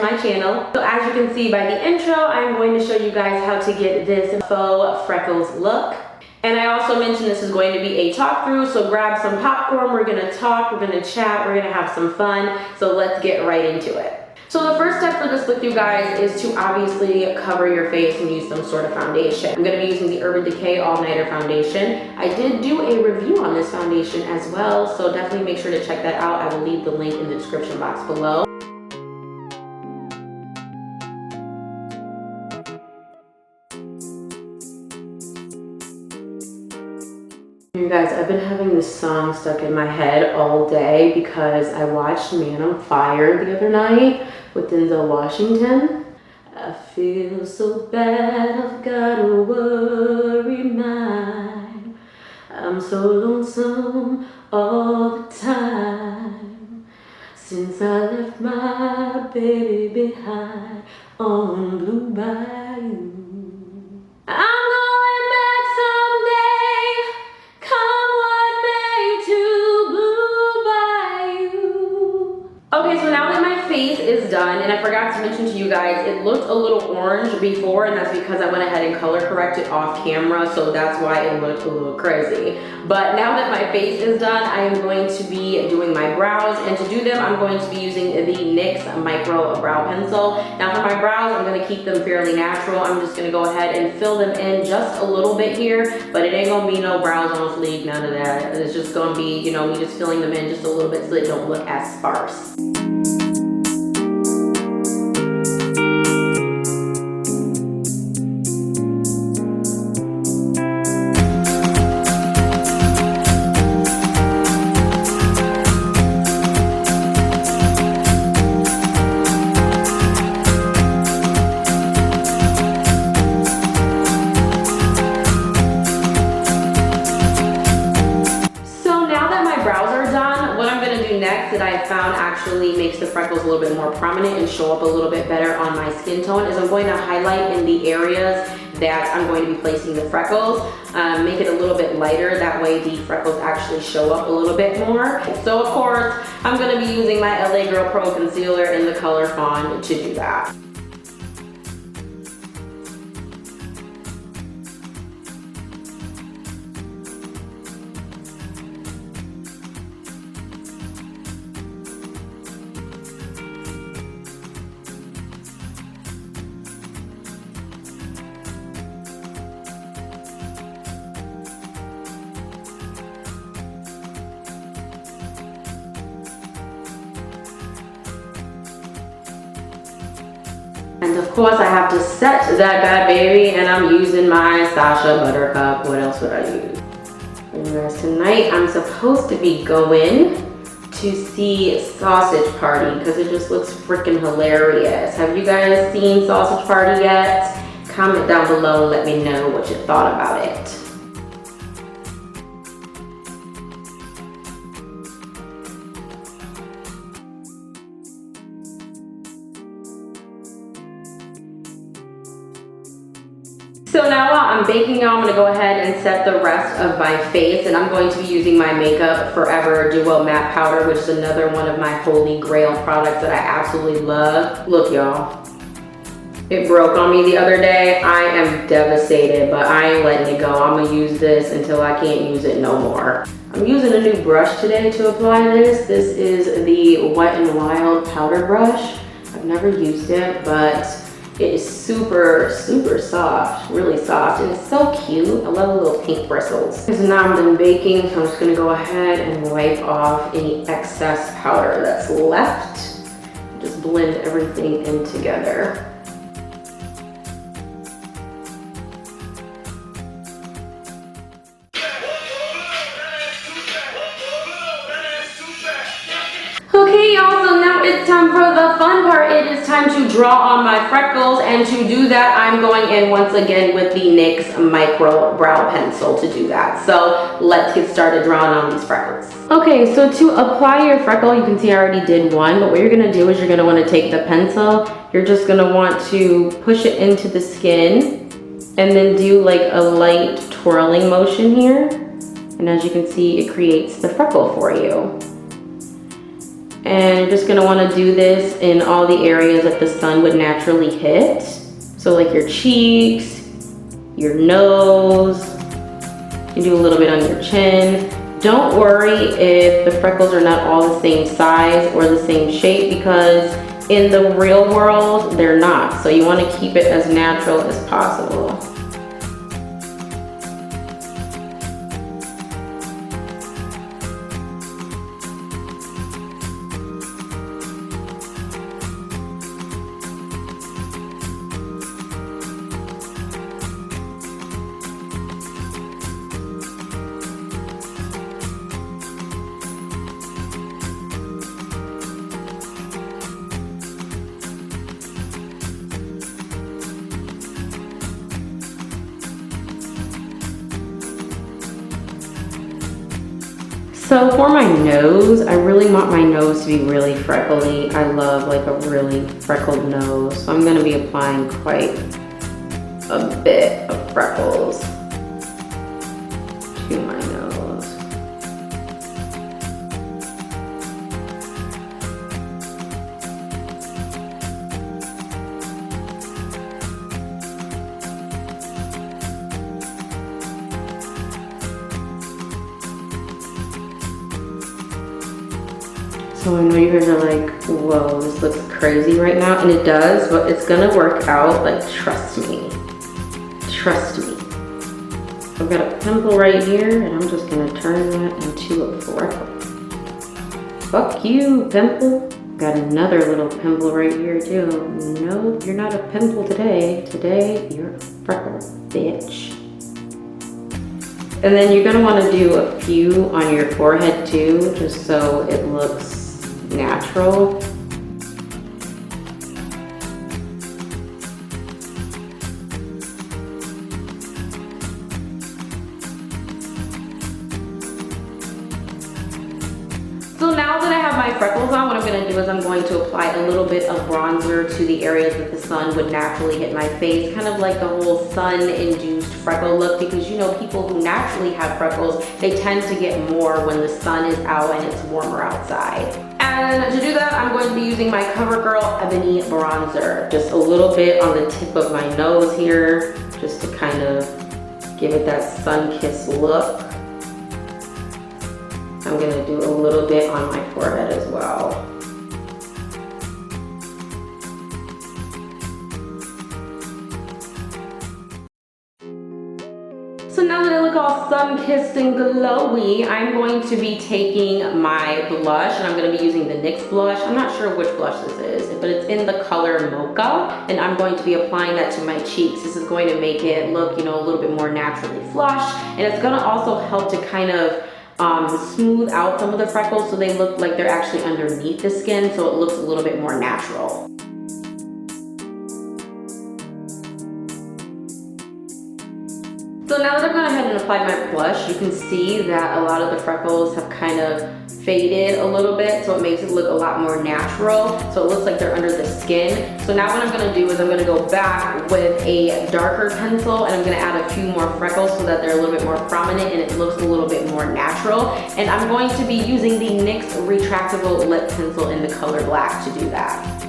my channel. So as you can see by the intro, I'm going to show you guys how to get this faux freckles look. And I also mentioned this is going to be a talk through, so grab some popcorn, we're gonna talk, we're gonna chat, we're gonna have some fun. So let's get right into it. So the first step for this look, you guys, is to obviously cover your face and use some sort of foundation. I'm going to be using the Urban Decay All Nighter Foundation. I did do a review on this foundation as well, so definitely make sure to check that out. I will leave the link in the description box below. You guys, I've been having this song stuck in my head all day because I watched Man on Fire the other night with Denzel Washington. I feel so bad, I've got a worry mind. I'm so lonesome all the time since I left my baby behind on Blue Bayou. I'm going back someday, come what may, to Blue Bayou. Okay, so now that my face is done, and I forgot to mention to you guys, it looked a little orange before, and that's because I went ahead and color corrected off camera, so that's why it looked a little crazy. But now that my face is done, I am going to be doing my brows, and to do them, I'm going to be using the NYX Micro Brow Pencil. Now for my brows, I'm going to keep them fairly natural. I'm just going to go ahead and fill them in just a little bit here, but it ain't going to be no brows on fleek, none of that. It's just going to be, you know, me just filling them in just a little bit so they don't look as sparse. That I found actually makes the freckles a little bit more prominent and show up a little bit better on my skin tone is I'm going to highlight in the areas that I'm going to be placing the freckles, make it a little bit lighter, that way the freckles actually show up a little bit more. So of course, I'm going to be using my LA Girl Pro Concealer in the color Fawn to do that. And of course I have to set that bad baby, and I'm using my Sacha Buttercup. What else would I use? And guys, tonight I'm supposed to be going to see Sausage Party because it just looks freaking hilarious. Have you guys seen Sausage Party yet? Comment down below and let me know what you thought about it. So now while I'm baking, I'm going to go ahead and set the rest of my face, and I'm going to be using my Makeup Forever Duo Matte Powder, which is another one of my holy grail products that I absolutely love. Look, y'all. It broke on me the other day. I am devastated, but I ain't letting it go. I'm going to use this until I can't use it no more. I'm using a new brush today to apply this. This is the Wet n Wild powder brush. I've never used it, but it is super, super soft, really soft, and it's so cute. I love the little pink bristles. So now I'm done baking, so I'm just gonna go ahead and wipe off any excess powder that's left. Just blend everything in together. Okay, y'all, so now it's time for the fun part. It is time to draw on my freckles, and to do that, I'm going in once again with the NYX Micro Brow Pencil to do that. So let's get started drawing on these freckles. Okay, so to apply your freckle, you can see I already did one, but what you're gonna do is you're gonna wanna take the pencil, you're just gonna want to push it into the skin, and then do like a light twirling motion here. And as you can see, it creates the freckle for you. And you're just gonna wanna do this in all the areas that the sun would naturally hit. So like your cheeks, your nose, you can do a little bit on your chin. Don't worry if the freckles are not all the same size or the same shape, because in the real world, they're not. So you wanna keep it as natural as possible. So for my nose, I really want my nose to be really freckly. I love like a really freckled nose. So I'm gonna be applying quite a bit of freckles to my nose. So I know you guys are like, whoa, this looks crazy right now. And it does, but it's gonna work out, like, trust me. Trust me. I've got a pimple right here, and I'm just gonna turn that into a freckle. Fuck you, pimple. Got another little pimple right here too. No, you're not a pimple today. Today, you're a freckle, bitch. And then you're gonna wanna do a few on your forehead too, just so it looks natural. So now that I have my freckles on, what I'm going to do is I'm going to apply a little bit of bronzer to the areas that the sun would naturally hit my face, kind of like the whole sun-induced freckle look, because you know people who naturally have freckles, they tend to get more when the sun is out and it's warmer outside. And to do that, I'm going to be using my CoverGirl Ebony bronzer, just a little bit on the tip of my nose here, just to kind of give it that sun-kissed look. I'm gonna do a little bit on my forehead as well. So now that I look all sun-kissed and glowy, I'm going to be taking my blush, and I'm going to be using the NYX Blush. I'm not sure which blush this is, but it's in the color Mocha, and I'm going to be applying that to my cheeks. This is going to make it look, you know, a little bit more naturally flush, and it's going to also help to kind of smooth out some of the freckles so they look like they're actually underneath the skin, so it looks a little bit more natural. So now that I've gone ahead and applied my blush, you can see that a lot of the freckles have kind of faded a little bit, so it makes it look a lot more natural, so it looks like they're under the skin. So now what I'm going to do is I'm going to go back with a darker pencil, and I'm going to add a few more freckles so that they're a little bit more prominent and it looks a little bit more natural. And I'm going to be using the NYX Retractable Lip Pencil in the color black to do that.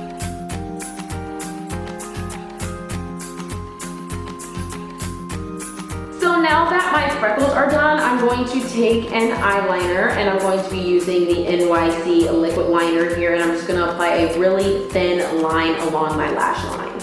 So now that my freckles are done, I'm going to take an eyeliner, and I'm going to be using the NYX liquid liner here, and I'm just going to apply a really thin line along my lash line.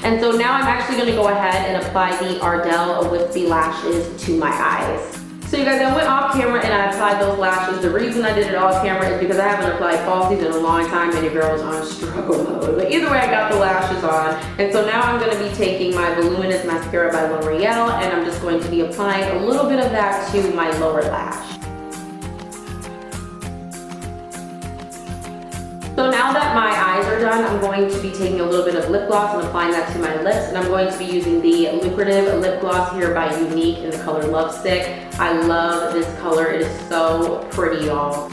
And so now I'm actually going to go ahead and apply the Adrell Wispie lashes to my eyes. So you guys, I went off camera and I applied those lashes. The reason I did it off camera is because I haven't applied falsies in a long time and your girl is on struggle mode. But either way, I got the lashes on. And so now I'm going to be taking my Voluminous Mascara by L'Oreal, and I'm just going to be applying a little bit of that to my lower lash. So now that my eyes are done, I'm going to be taking a little bit of lip gloss and applying that to my lips, and I'm going to be using the Lucrative lip gloss here by Younique in the color Lovesick. I love this color, it is so pretty, y'all.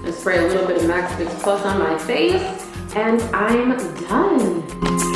Just spray a little bit of Max Fix Plus on my face, and I'm done.